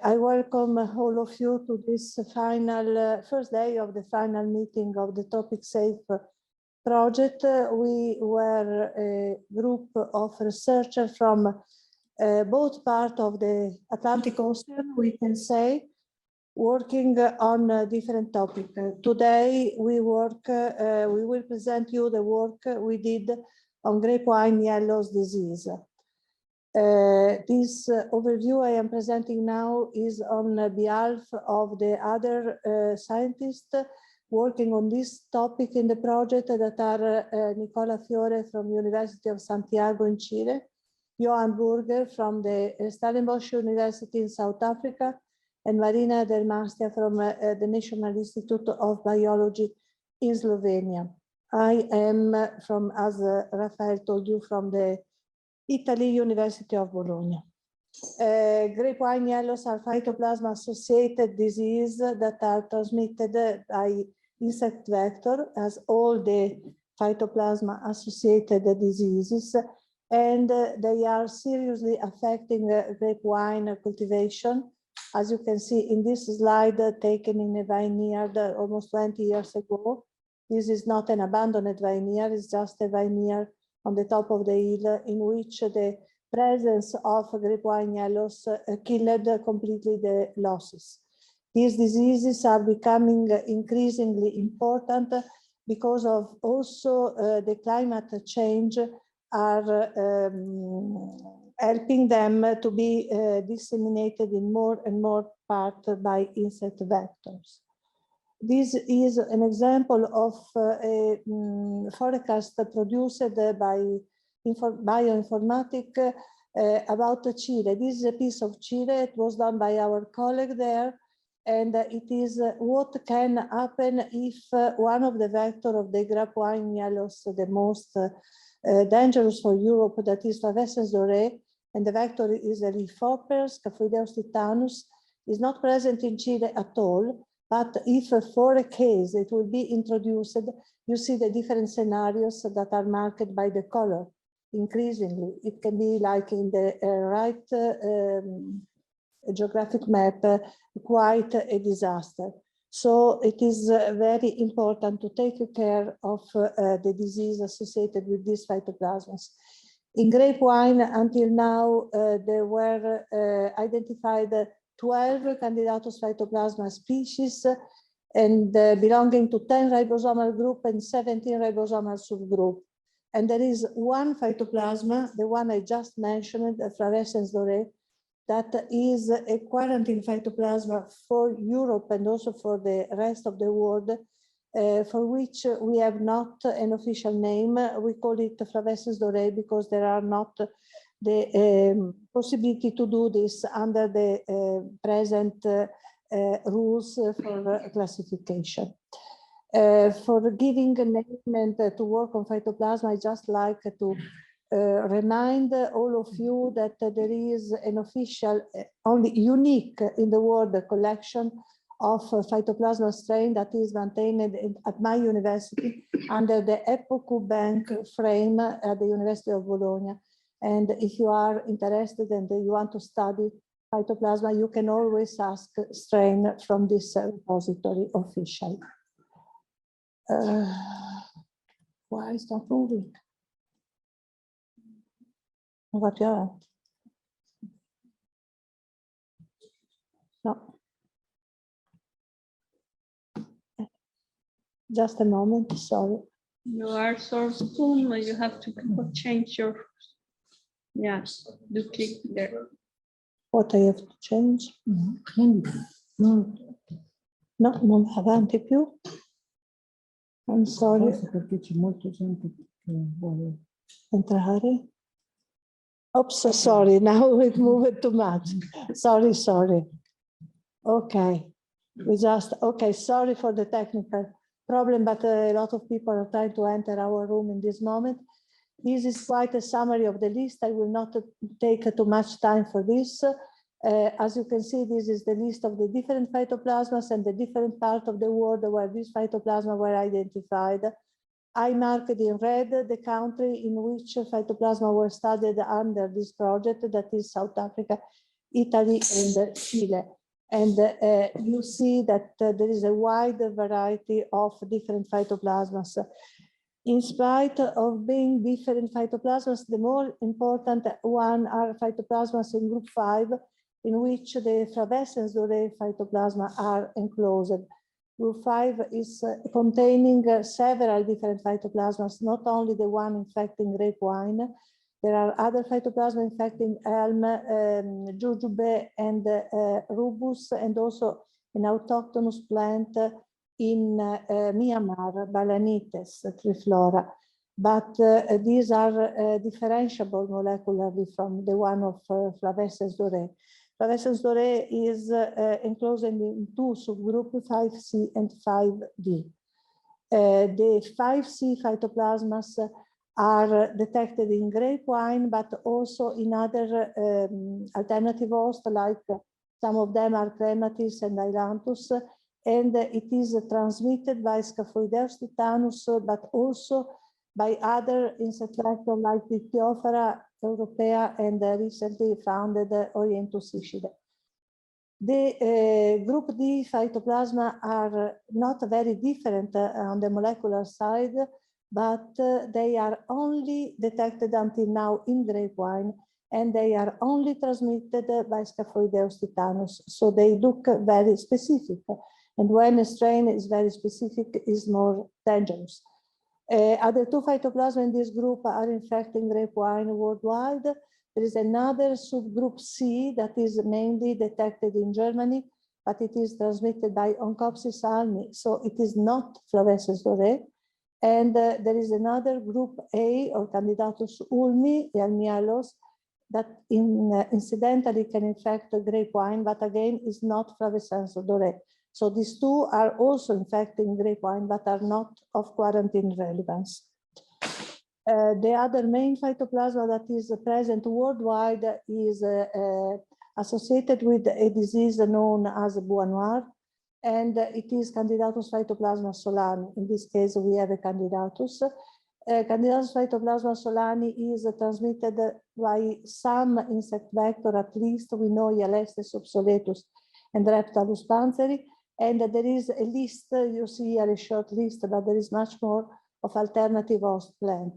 I welcome all of you to this final first day of the final meeting of the Tropicsafe project. We were a group of researchers from both parts of the Atlantic Ocean, we can say, working on different topics. Today we will present you the work we did on Grapevine Yellows disease. This overview I am presenting now is on behalf of the other scientists working on this topic in the project that are Nicola Fiore from University of Santiago in Chile, Johan Burger from the Stellenbosch University in South Africa, and Marina Del Mastia from the National Institute of Biology in Slovenia. I am from, as Rafael told you, from the Italy, University of Bologna. Grapevine yellows are phytoplasma-associated disease that are transmitted by insect vector, as all the phytoplasma-associated diseases, and they are seriously affecting grapevine cultivation. As you can see in this slide taken in a vineyard almost 20 years ago, this is not an abandoned vineyard, it's just a vineyard on the top of the hill in which the presence of grapevine yellows killed completely the losses. These diseases are becoming increasingly important because of also the climate change are helping them to be disseminated in more and more part by insect vectors. This is an example of a forecast produced by bioinformatics about Chile. This is a piece of Chile. It was done by our colleague there, and it is what can happen if one of the vectors of the grapevine yellows, the most dangerous for Europe, that is Flavescens doré, and the vector is a leaf hopper, Scaphoideus titanus, is not present in Chile at all. But if for a case it will be introduced, you see the different scenarios that are marked by the color. Increasingly, it can be like in the right geographic map, quite a disaster. So it is very important to take care of the disease associated with these phytoplasmas. In grapevine, until now, there were identified 12 Candidatus phytoplasma species and belonging to 10 ribosomal group and 17 ribosomal subgroup. And there is one phytoplasma, the one I just mentioned, Flavescens doré, that is a quarantine phytoplasma for Europe and also for the rest of the world, for which we have not an official name. We call it Flavescens doré because there are not the possibility to do this under the present rules for classification. For giving a name and to work on phytoplasma, I just like to remind all of you that there is an official, only unique in the world, collection of phytoplasma strain that is maintained at my university under the EPOCU Bank frame at the University of Bologna. And if you are interested and you want to study phytoplasma, you can always ask strain from this repository officially. Why is not moving? What you are? No. Just a moment, sorry. You are so soon, you have to change your. Yes, do click there. What I have to change? No, non avanti più. I'm sorry. Perché c'è molta gente che vuole entrare. Oops, sorry, now it moved too much. Sorry. Okay, okay, sorry for the technical problem, but a lot of people are trying to enter our room in this moment. This is quite a summary of the list. I will not take too much time for this. As you can see, this is the list of the different phytoplasmas and the different parts of the world where these phytoplasma were identified. I marked in red the country in which phytoplasma were studied under this project, that is South Africa Italy and Chile. And you see that there is a wide variety of different phytoplasmas. In spite of being different phytoplasmas, the more important one are phytoplasmas in group 5, in which the flavescens doré phytoplasma are enclosed. Group 5 is containing several different phytoplasmas, not only the one infecting grape wine. There are other phytoplasma infecting elm, jujube, and rubus, and also an autochthonous plant in Myanmar, Balanites triflora. But these are differentiable molecularly from the one of flavescens doré. Flavescens doré is enclosed in two subgroups, 5C and 5D. The 5C phytoplasmas are detected in grape wine, but also in other alternative hosts, like some of them are clematis and ailanthus, and it is transmitted by Scaphoideus titanus, but also by other insect vectors like Dictyophora europea and recently founded Orientus ishida. The group D phytoplasma are not very different on the molecular side, but they are only detected until now in grape wine, and they are only transmitted by Scaphoideus titanus. So they look very specific. And when a strain is very specific, is more dangerous. Other two phytoplasma in this group are infecting grape wine worldwide. There is another subgroup C that is mainly detected in Germany, but it is transmitted by Oncopsis almi, so it is not Flavescens doré. And there is another group A, or Candidatus ulmi, Yellows, that incidentally can infect grape wine, but again is not Flavescens doré. So these two are also infecting grape wine, but are not of quarantine relevance. The other main phytoplasma that is present worldwide is associated with a disease known as Bois noir, and it is Candidatus phytoplasma solani. In this case, we have a Candidatus. Candidatus phytoplasma solani is transmitted by some insect vector, at least we know Hyalestes obsoletus and Reptalus panzeri, and there is a list, you see here a short list, but there is much more of alternative host plant.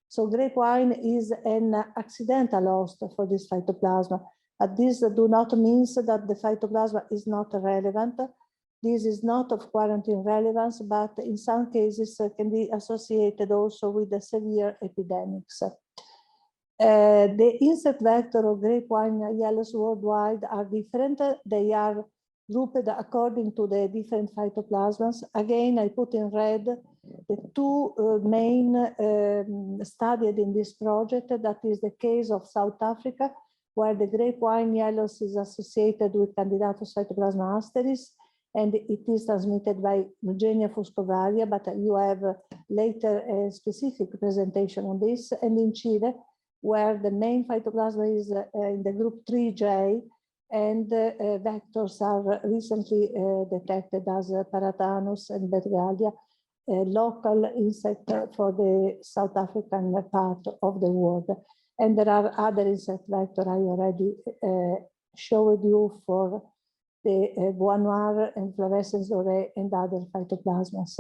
So grape wine is an accidental host for this phytoplasma, but this do not mean that the phytoplasma is not relevant. This is not of quarantine relevance, but in some cases can be associated also with the severe epidemics. The insect vector of grape wine yellows worldwide are different. They are grouped according to the different phytoplasmas. Again, I put in red the two main studied in this project. That is the case of South Africa, where the grape wine yellows is associated with Candidatus phytoplasma asteris, and it is transmitted by Eugenia fuscovaria, but you have later a specific presentation on this. And in Chile, where the main phytoplasma is in the group 3J, and vectors are recently detected as Paratanus and Bergalia, a local insect for the South African part of the world. And there are other insect vectors I already showed you for the Bois noir and Flavescens doré and other phytoplasmas.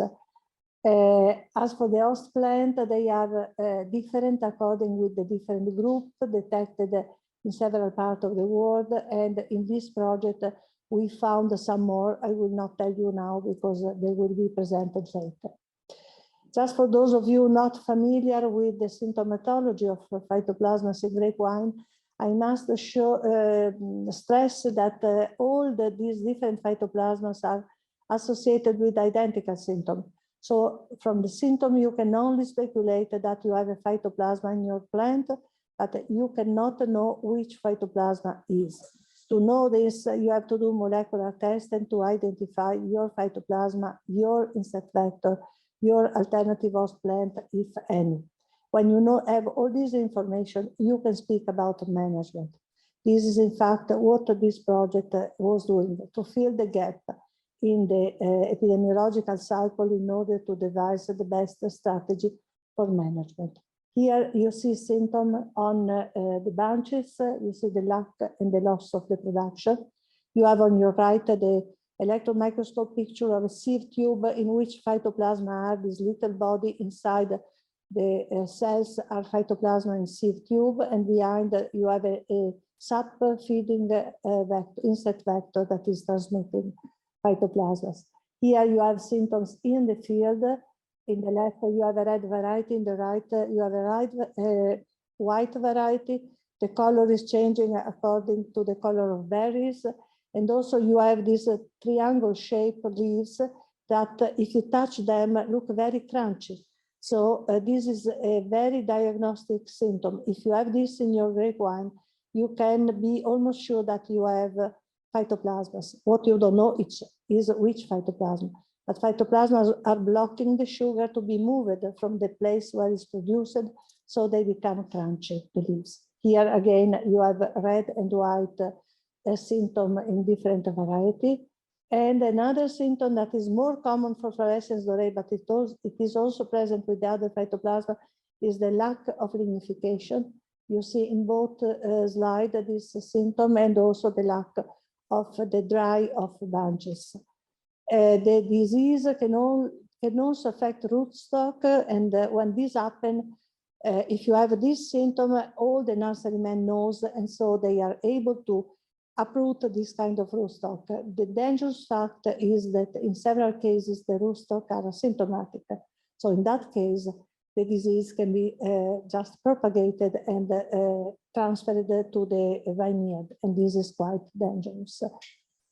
As for the host plant, they are different according with the different group detected in several parts of the world. And in this project, we found some more. I will not tell you now because they will be presented later. Just for those of you not familiar with the symptomatology of phytoplasmas in grape wine, I must stress that all these different phytoplasmas are associated with identical symptoms. So from the symptom, you can only speculate that you have a phytoplasma in your plant, but you cannot know which phytoplasma is. To know this, you have to do molecular tests and to identify your phytoplasma, your insect vector, your alternative host plant, if any. When you have all this information, you can speak about management. This is in fact what this project was doing, to fill the gap in the epidemiological cycle in order to devise the best strategy for management. Here you see symptom on the branches. You see the lack and the loss of the production. You have on your right the electron microscope picture of a sieve tube in which phytoplasma are this little body inside the cells are phytoplasma in sieve tube, and behind you have a sap feeding insect vector that is transmitting phytoplasmas. Here you have symptoms in the field. In the left, you have a red variety. In the right, you have a white variety. The color is changing according to the color of berries. And also you have these triangle-shaped leaves that, if you touch them, look very crunchy. So this is a very diagnostic symptom. If you have this in your grape wine, you can be almost sure that you have phytoplasmas. What you don't know is which phytoplasma. But phytoplasmas are blocking the sugar to be moved from the place where it's produced, so they become crunchy, the leaves. Here again, you have red and white symptom in different variety. And another symptom that is more common for fluorescence doré, but it is also present with the other phytoplasma, is the lack of lignification. You see in both slides this symptom, and also the lack of the dry of branches. The disease can also affect rootstock, and when this happens, if you have this symptom, all the nurserymen knows, and so they are able to uproot this kind of rootstock. The dangerous fact is that in several cases the rootstock are asymptomatic. So in that case, the disease can be just propagated and transferred to the vineyard, and this is quite dangerous.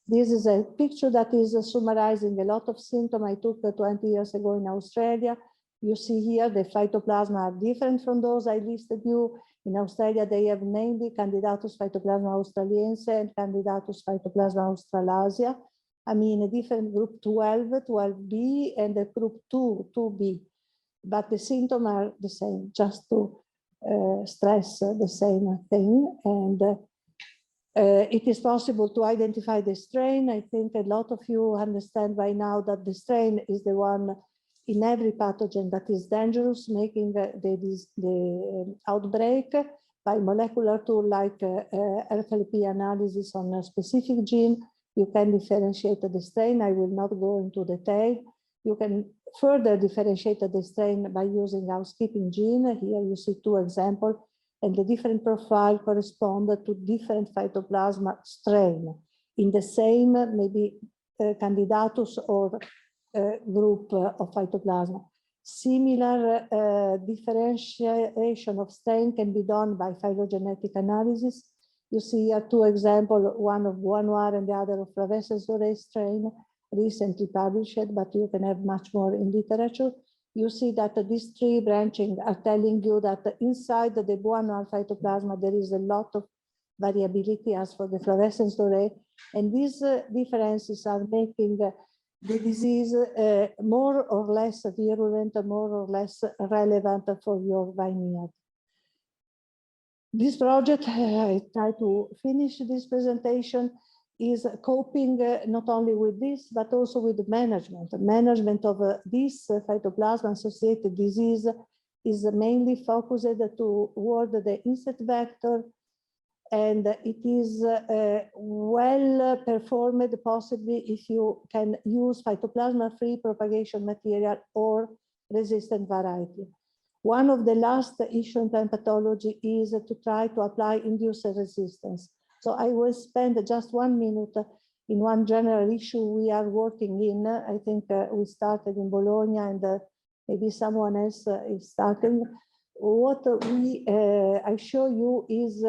This is a picture that is summarizing a lot of symptoms I took 20 years ago in Australia. You see here the phytoplasma are different from those I listed you. In Australia, they have mainly Candidatus phytoplasma australiense and Candidatus phytoplasma australasia. I mean, a different group 12, 12B, and a group 2, 2B. But the symptoms are the same, just to stress the same thing. And it is possible to identify the strain. I think a lot of you understand by now that the strain is the one in every pathogen that is dangerous, making the outbreak by molecular tool like RFLP analysis on a specific gene. You can differentiate the strain. I will not go into detail. You can further differentiate the strain by using housekeeping gene. Here you see two examples, and the different profile correspond to different phytoplasma strain in the same maybe Candidatus or group of phytoplasma. Similar differentiation of strain can be done by phylogenetic analysis. You see here two examples, one of Bois Noir and the other of Flavescens doré strain, recently published, but you can have much more in literature. You see that these three branching are telling you that inside the Bois Noir phytoplasma, there is a lot of variability as for the Flavescens doré, and these differences are making the disease more or less virulent, more or less relevant for your vineyard. This project, I try to finish this presentation, is coping not only with this, but also with the management. Management of this phytoplasma-associated disease is mainly focused toward the insect vector, and it is well performed possibly if you can use phytoplasma-free propagation material or resistant variety. One of the last issues in plant pathology is to try to apply inducer resistance. So I will spend just 1 minute in one general issue we are working in. I think we started in Bologna, and maybe someone else is starting. What I show you is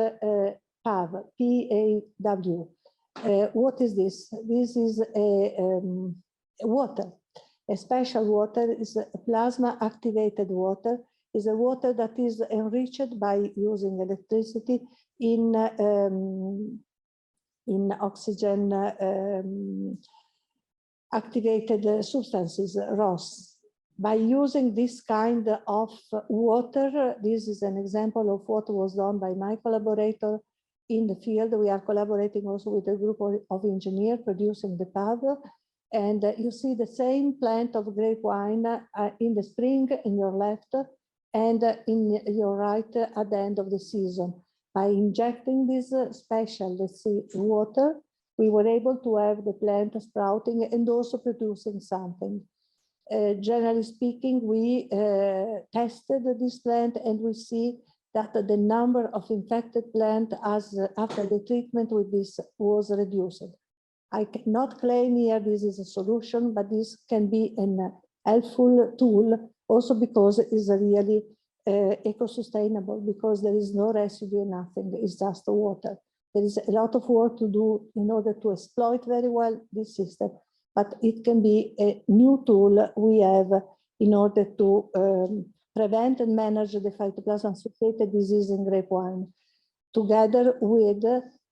PAV, P-A-W. What is this? This is a water. A special water is a plasma activated water. Is a water that is enriched by using electricity in oxygen activated substances, ROS. By using this kind of water, this is an example of what was done by my collaborator in the field. We are collaborating also with a group of engineers producing the powder. And you see the same plant of grape wine in the spring in your left, and in your right at the end of the season. By injecting this special, let's say, water, we were able to have the plant sprouting and also producing something. Generally speaking, we tested this plant and we see that the number of infected plants after the treatment with this was reduced. I cannot claim here this is a solution, but this can be an helpful tool also because it is really eco-sustainable, because there is no residue, nothing, it's just the water. There is a lot of work to do in order to exploit very well this system, but it can be a new tool we have in order to prevent and manage the phytoplasma-associated disease in grape wine, together with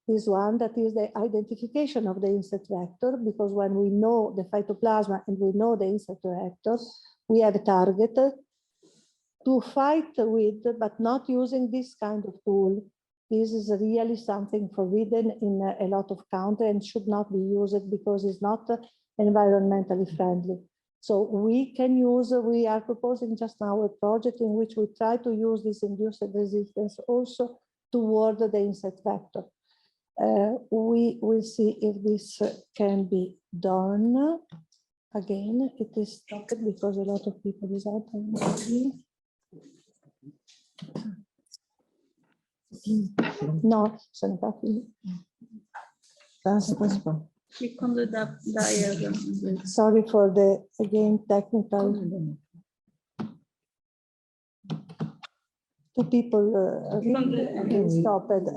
this one that is the identification of the insect vector, because when we know the phytoplasma and we know the insect vector, we have a target to fight with, but not using this kind of tool. This is really something forbidden in a lot of countries and should not be used because it's not environmentally friendly. So we can use, we are proposing just now a project in which we try to use this induced resistance also toward the insect vector. We will see if this can be done. Again, it is stopped because a lot of people is out. No, sono pas fini. Click on the diagram. Sorry for the, again, technical. Two people stopped.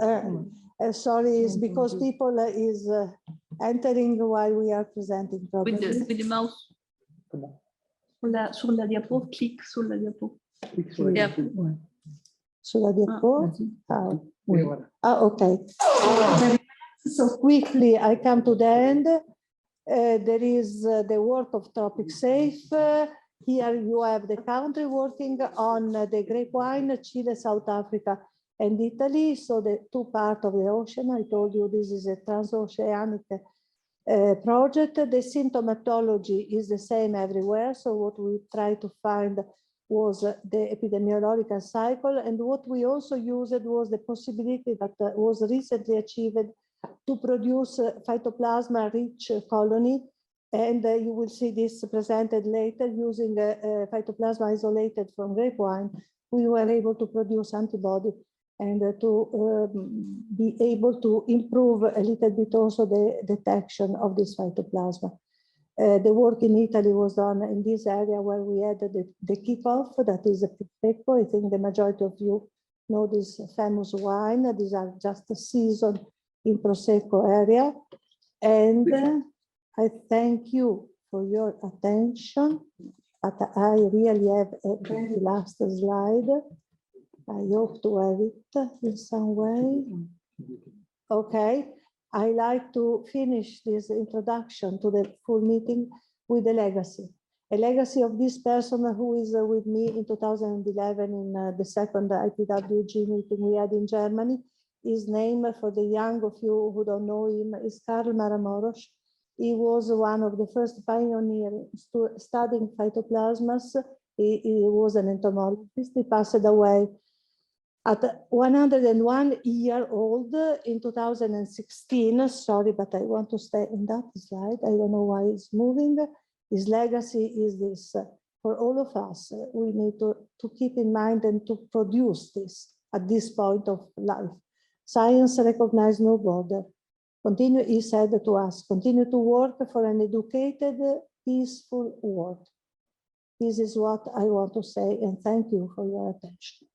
Sorry, it's because people is entering while we are presenting. With the mouse. Sulla diapo, click sulla diapo. Sulla diapo? Okay. So quickly, I come to the end. There is the work of Tropicsafe. Here you have the country working on the grape wine, Chile, South Africa, and Italy. So the two parts of the ocean. I told you this is a transoceanic project. The symptomatology is the same everywhere. So what we try to find was the epidemiological cycle. And what we also used was the possibility that was recently achieved to produce phytoplasma-rich colony. And you will see this presented later using phytoplasma isolated from grape wine. We were able to produce antibody and to be able to improve a little bit also the detection of this phytoplasma. The work in Italy was done in this area where we had the kickoff, that is a Prosecco. I think the majority of you know this famous wine. These are just a season in Prosecco area. And I thank you for your attention, but I really have a very last slide. I hope to have it in some way. Okay, I like to finish this introduction to the full meeting with a legacy of this person who is with me in 2011 in the second IPWG meeting we had in Germany. His name, for the young of you who don't know him, is Karl Maramoros. He was one of the first pioneers studying phytoplasmas. He was an entomologist. He passed away at 101 years old in 2016. Sorry, but I want to stay in that slide. I don't know why it's moving. His legacy is this. For all of us, we need to keep in mind and to produce this at this point of life. Science recognizes no border. Continue, he said to us, continue to work for an educated, peaceful world. This is what I want to say, and thank you for your attention.